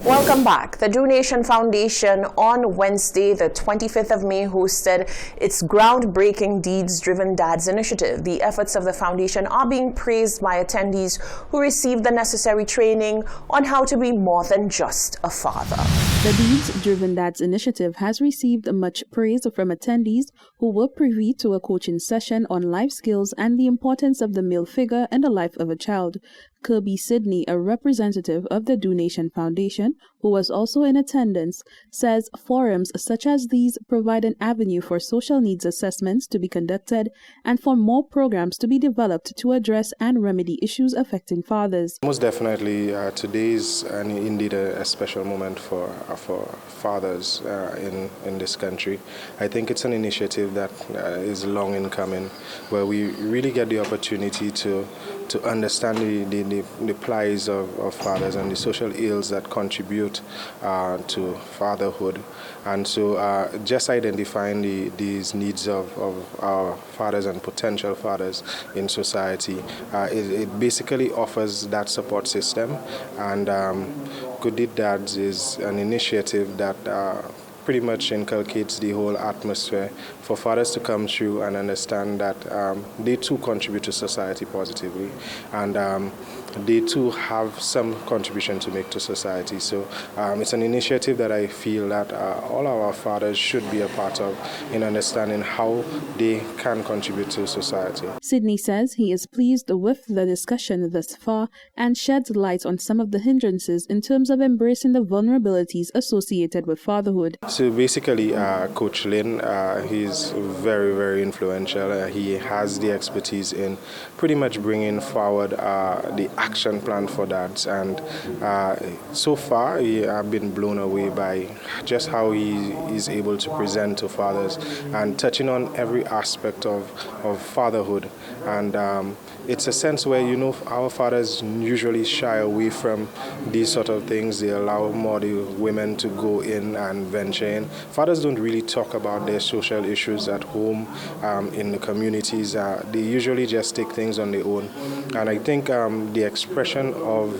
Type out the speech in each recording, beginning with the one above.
Welcome back. The Do Nation Foundation on Wednesday, the 25th of May, hosted its groundbreaking Deeds Driven Dads initiative. The efforts of the foundation are being praised by attendees who received the necessary training on how to be more than just a father. The Deeds Driven Dads initiative has received much praise from attendees who were privy to a coaching session on life skills and the importance of the male figure in the life of a child. Kirby Sidney, a representative of the Do Nation Foundation, who was also in attendance, says forums such as these provide an avenue for social needs assessments to be conducted and for more programs to be developed to address and remedy issues affecting fathers. Most definitely, today is indeed a special moment for fathers in this country. I think it's an initiative that is long in coming, where we really get the opportunity to understand the plights of fathers and the social ills that contribute to fatherhood. And so just identifying these needs of our fathers and potential fathers in society, it basically offers that support system. And Good Deed Dads is an initiative that pretty much inculcates the whole atmosphere for fathers to come through and understand that they too contribute to society positively, and they too have some contribution to make to society. So it's an initiative that I feel that all our fathers should be a part of in understanding how they can contribute to society. Sidney says he is pleased with the discussion thus far and sheds light on some of the hindrances in terms of embracing the vulnerabilities associated with fatherhood. So basically, Coach Lynn, he's very, very influential. He has the expertise in pretty much bringing forward the action plan for dads. And so far, I've been blown away by just how he is able to present to fathers and touching on every aspect of fatherhood. And it's a sense where, our fathers usually shy away from these sort of things. They allow more the women to go in and venture in. Fathers don't really talk about their social issues at home, in the communities. They usually just take things on their own. And I think the expression of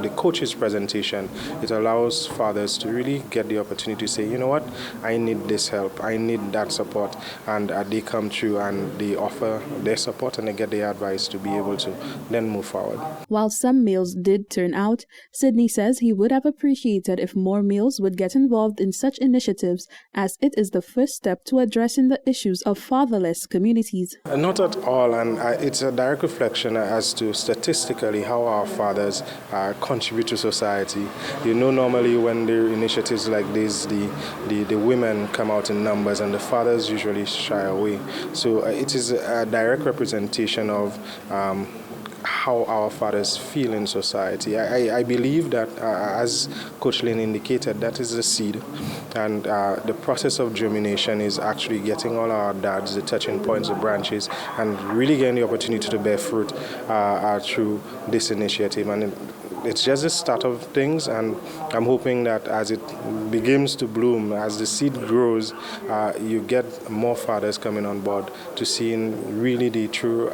the coach's presentation, it allows fathers to really get the opportunity to say, you know what, I need this help, I need that support, and they come through and they offer their support and they get their advice to be able to then move forward. While some males did turn out, Sidney says he would have appreciated if more males would get involved in such initiatives, as it is the first step to addressing the issues of fatherless communities. Not at all, and it's a direct reflection as to statistically how our fathers contribute to society. Normally when there are initiatives like this, the women come out in numbers and the fathers usually shy away. So it is a direct representation of how our fathers feel in society. I believe that, as Coach Lynn indicated, that is the seed. And the process of germination is actually getting all our dads, the touching points, the branches, and really getting the opportunity to bear fruit through this initiative. And it's just the start of things, and I'm hoping that as it begins to bloom, as the seed grows, you get more fathers coming on board to seeing really the true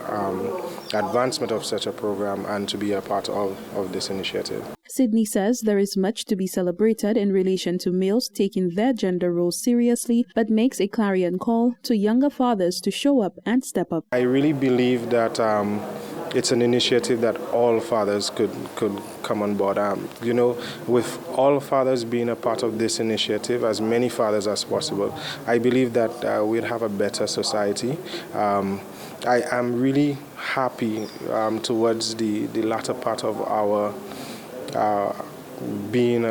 advancement of such a program and to be a part of this initiative. Sidney says there is much to be celebrated in relation to males taking their gender roles seriously, but makes a clarion call to younger fathers to show up and step up. I really believe that it's an initiative that all fathers could come on board. With all fathers being a part of this initiative, as many fathers as possible, I believe that we'd have a better society. I am really happy towards the latter part of our being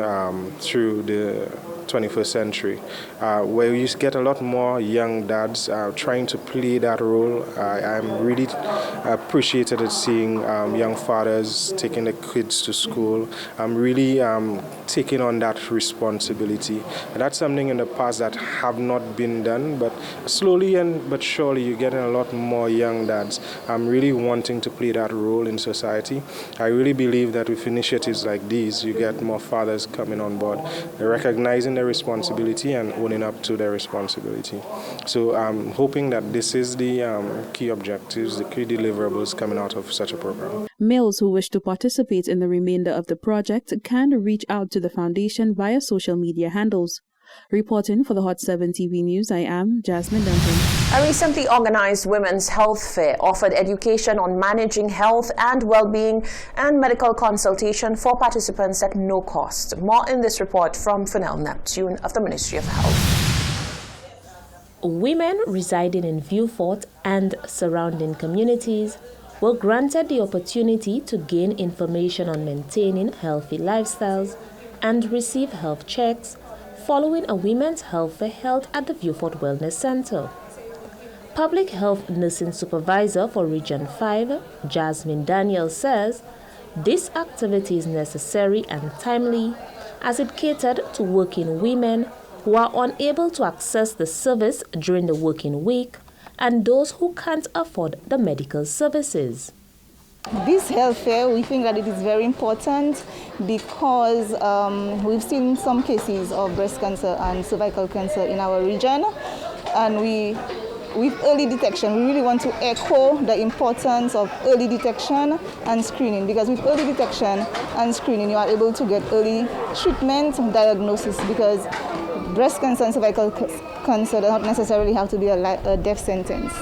through the 21st century, where you get a lot more young dads trying to play that role. I'm really appreciated at seeing young fathers taking their kids to school. I'm really taking on that responsibility. And that's something in the past that have not been done, but slowly but surely you're getting a lot more young dads. I'm really wanting to play that role in society. I really believe that with initiatives like these, you get more fathers coming on board, recognizing the their responsibility and owning up to their responsibility. So I'm hoping that this is the key objectives, the key deliverables coming out of such a program. Males who wish to participate in the remainder of the project can reach out to the foundation via social media handles. Reporting for the Hot 7 TV News, I am Jasmine Duncan. A recently organized women's health fair offered education on managing health and well-being and medical consultation for participants at no cost. More in this report from Fennell Neptune of the Ministry of Health. Women residing in Vieux Fort and surrounding communities were granted the opportunity to gain information on maintaining healthy lifestyles and receive health checks following a women's health fair held at the Vieux Fort Wellness Center. Public Health Nursing Supervisor for Region 5, Jasmine Daniel, says this activity is necessary and timely as it catered to working women who are unable to access the service during the working week and those who can't afford the medical services. This health fair, we think that it is very important because we've seen some cases of breast cancer and cervical cancer in our region, and with early detection, we really want to echo the importance of early detection and screening, because with early detection and screening, you are able to get early treatment and diagnosis, because breast cancer and cervical cancer do not necessarily have to be a death sentence.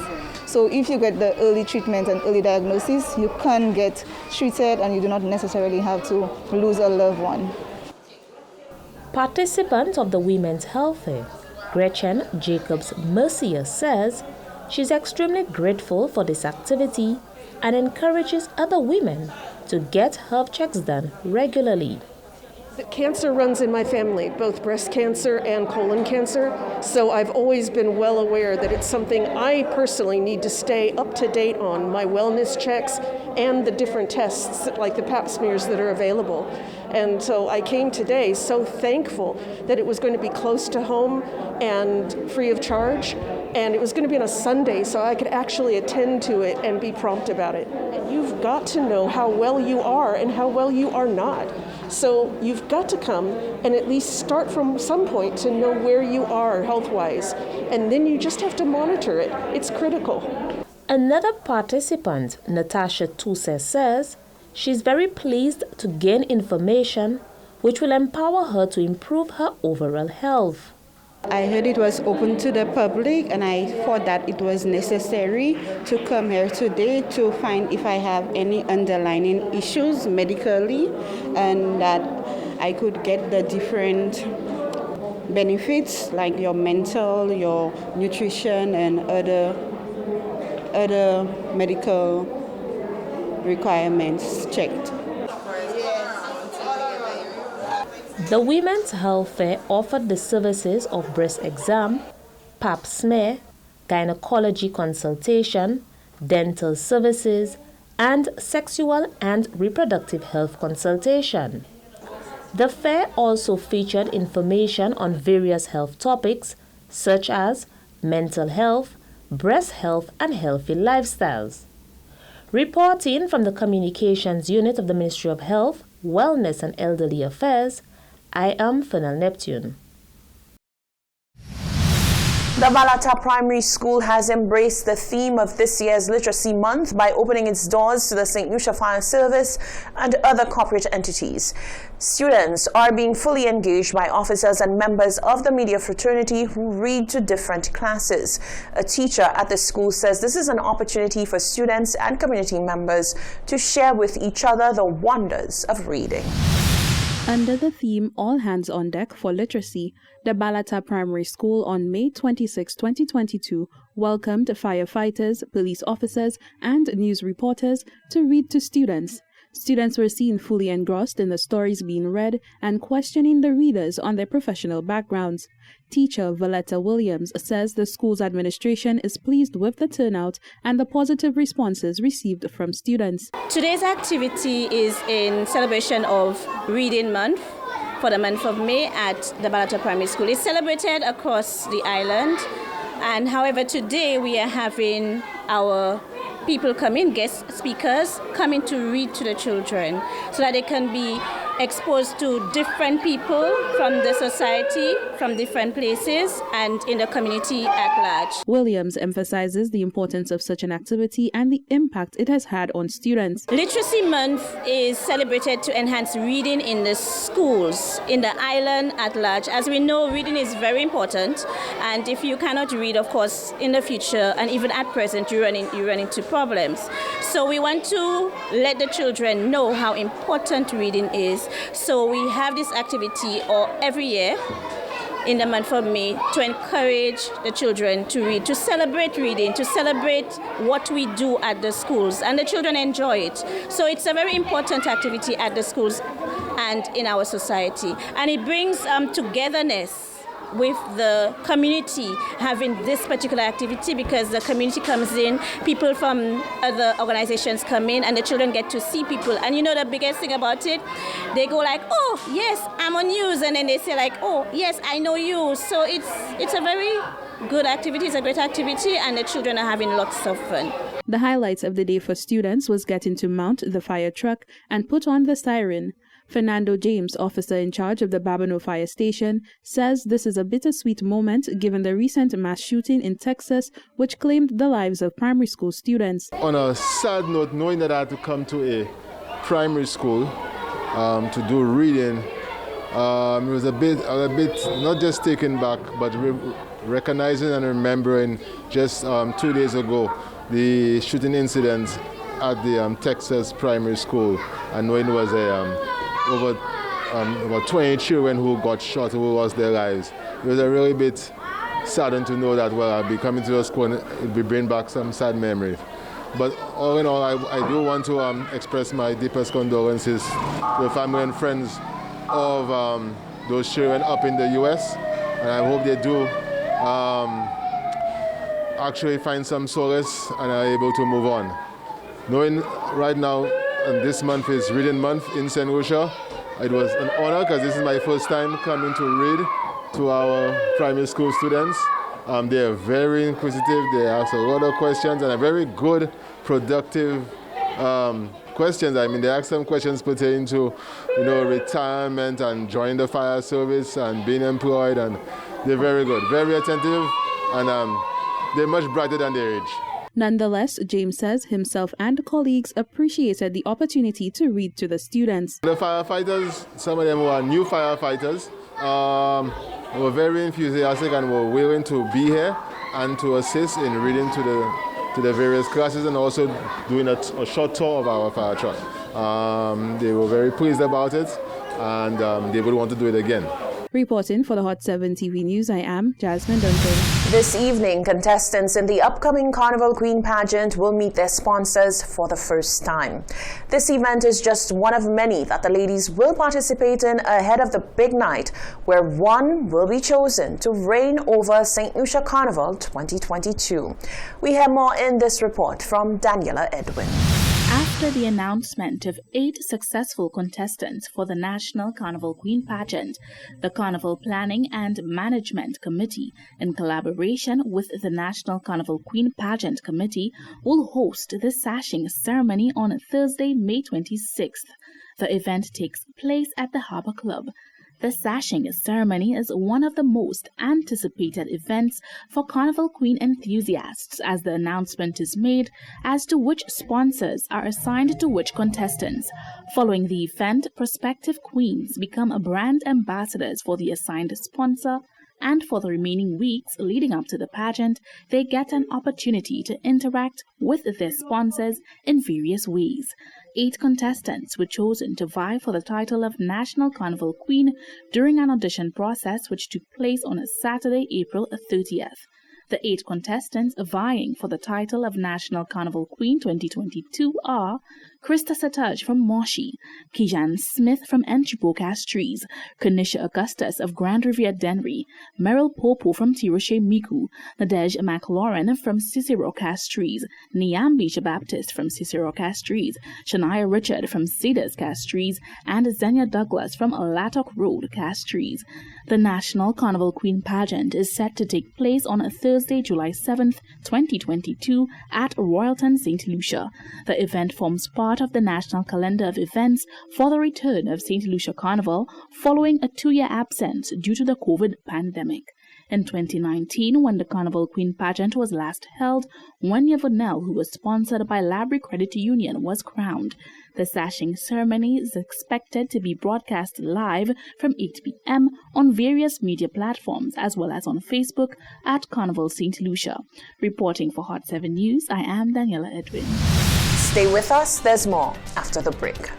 So if you get the early treatment and early diagnosis, you can get treated and you do not necessarily have to lose a loved one. Participant of the Women's Health Fair, Gretchen Jacobs Mercier, says she's extremely grateful for this activity and encourages other women to get health checks done regularly. Cancer runs in my family, both breast cancer and colon cancer, so I've always been well aware that it's something I personally need to stay up to date on, my wellness checks and the different tests like the pap smears that are available. And so I came today so thankful that it was going to be close to home and free of charge, and it was going to be on a Sunday so I could actually attend to it and be prompt about it. And you've got to know how well you are and how well you are not. So you've got to come and at least start from some point to know where you are health-wise, and then you just have to monitor it. It's critical. Another participant, Natasha Toussaint, says she's very pleased to gain information which will empower her to improve her overall health. I heard it was open to the public, and I thought that it was necessary to come here today to find if I have any underlying issues medically, and that I could get the different benefits like your mental, your nutrition, and other medical requirements checked. The Women's Health Fair offered the services of breast exam, pap smear, gynecology consultation, dental services, and sexual and reproductive health consultation. The fair also featured information on various health topics such as mental health, breast health, and healthy lifestyles. Reporting from the Communications Unit of the Ministry of Health, Wellness and Elderly Affairs, I am Fennell Neptune. The Balata Primary School has embraced the theme of this year's Literacy Month by opening its doors to the St. Lucia Fire Service and other corporate entities. Students are being fully engaged by officers and members of the media fraternity who read to different classes. A teacher at the school says this is an opportunity for students and community members to share with each other the wonders of reading. Under the theme All Hands on Deck for Literacy, the Balata Primary School on May 26, 2022 welcomed firefighters, police officers, and news reporters to read to students. Students were seen fully engrossed in the stories being read and questioning the readers on their professional backgrounds. Teacher Valletta Williams says the school's administration is pleased with the turnout and the positive responses received from students. Today's activity is in celebration of Reading Month for the month of May at the Balata Primary School. It's celebrated across the island, and however today we are having our people come in, guest speakers, coming to read to the children so that they can be exposed to different people from the society, from different places, and in the community at large. Williams emphasizes the importance of such an activity and the impact it has had on students. Literacy Month is celebrated to enhance reading in the schools, in the island at large. As we know, reading is very important, and if you cannot read, of course, in the future and even at present, you run into problems. So we want to let the children know how important reading is. So we have this activity every year in the month of May to encourage the children to read, to celebrate reading, to celebrate what we do at the schools, and the children enjoy it. So it's a very important activity at the schools and in our society, and it brings togetherness with the community having this particular activity, because the community comes in, people from other organizations come in, and the children get to see people. And you know the biggest thing about it, they go like, oh yes, I'm on news, and then they say like, oh yes, I know you. So it's a very good activity, it's a great activity, and the children are having lots of fun. The highlights of the day for students was getting to mount the fire truck and put on the siren. Fernando James, officer in charge of the Babonneau Fire Station, says this is a bittersweet moment given the recent mass shooting in Texas, which claimed the lives of primary school students. On a sad note, knowing that I had to come to a primary school to do reading, it was a bit not just taken back, but recognizing and remembering just 2 days ago the shooting incident at the Texas primary school, and knowing it was over 20 children who got shot, who lost their lives. It was a really bit saddened to know that, well, I'll be coming to the school and it'll be bringing back some sad memories. But all in all, I do want to express my deepest condolences to the family and friends of those children up in the U.S., and I hope they do actually find some solace and are able to move on. Knowing right now, and this month is Reading Month in St. Lucia, it was an honor because this is my first time coming to read to our primary school students. They are very inquisitive, they ask a lot of questions, and a very good, productive questions. I mean, they ask some questions pertaining to, retirement and joining the fire service and being employed, and they're very good, very attentive, and they're much brighter than their age. Nonetheless, James says himself and colleagues appreciated the opportunity to read to the students. The firefighters, some of them were new firefighters, were very enthusiastic and were willing to be here and to assist in reading to the various classes, and also doing a short tour of our fire truck. They were very pleased about it, and they would want to do it again. Reporting for the Hot 7 TV News, I am Jasmine Duncan. This evening, contestants in the upcoming Carnival Queen pageant will meet their sponsors for the first time. This event is just one of many that the ladies will participate in ahead of the big night, where one will be chosen to reign over St. Lucia Carnival 2022. We hear more in this report from Daniela Edwin. After the announcement of 8 successful contestants for the National Carnival Queen pageant, the Carnival Planning and Management Committee, in collaboration with the National Carnival Queen Pageant Committee, will host the sashing ceremony on Thursday, May 26th. The event takes place at the Harbour Club. The sashing ceremony is one of the most anticipated events for Carnival Queen enthusiasts, as the announcement is made as to which sponsors are assigned to which contestants. Following the event, prospective queens become brand ambassadors for the assigned sponsor, and for the remaining weeks leading up to the pageant, they get an opportunity to interact with their sponsors in various ways. 8 contestants were chosen to vie for the title of National Carnival Queen during an audition process which took place on Saturday, April 30th. The 8 contestants vying for the title of National Carnival Queen 2022 are Krista Sataj from Moshi, Kijan Smith from Enchipo Castries, Kanisha Augustus of Grand Riviere Dennery, Meryl Popo from Tiroshe Miku, Nadej McLaurin from Cicero Castries, Niambi Baptist from Cicero Castries, Shania Richard from Cedars Castries, and Zenia Douglas from Lattock Road Castries. The National Carnival Queen pageant is set to take place on Thursday, Thursday, July 7th, 2022 at Royalton, St. Lucia. The event forms part of the national calendar of events for the return of St. Lucia Carnival following a 2-year absence due to the COVID pandemic. In 2019, when the Carnival Queen pageant was last held, Wenya Vonell, who was sponsored by Labrie Credit Union, was crowned. The sashing ceremony is expected to be broadcast live from 8 p.m. on various media platforms as well as on Facebook at Carnival St. Lucia. Reporting for Hot 7 News, I am Daniela Edwin. Stay with us, there's more after the break.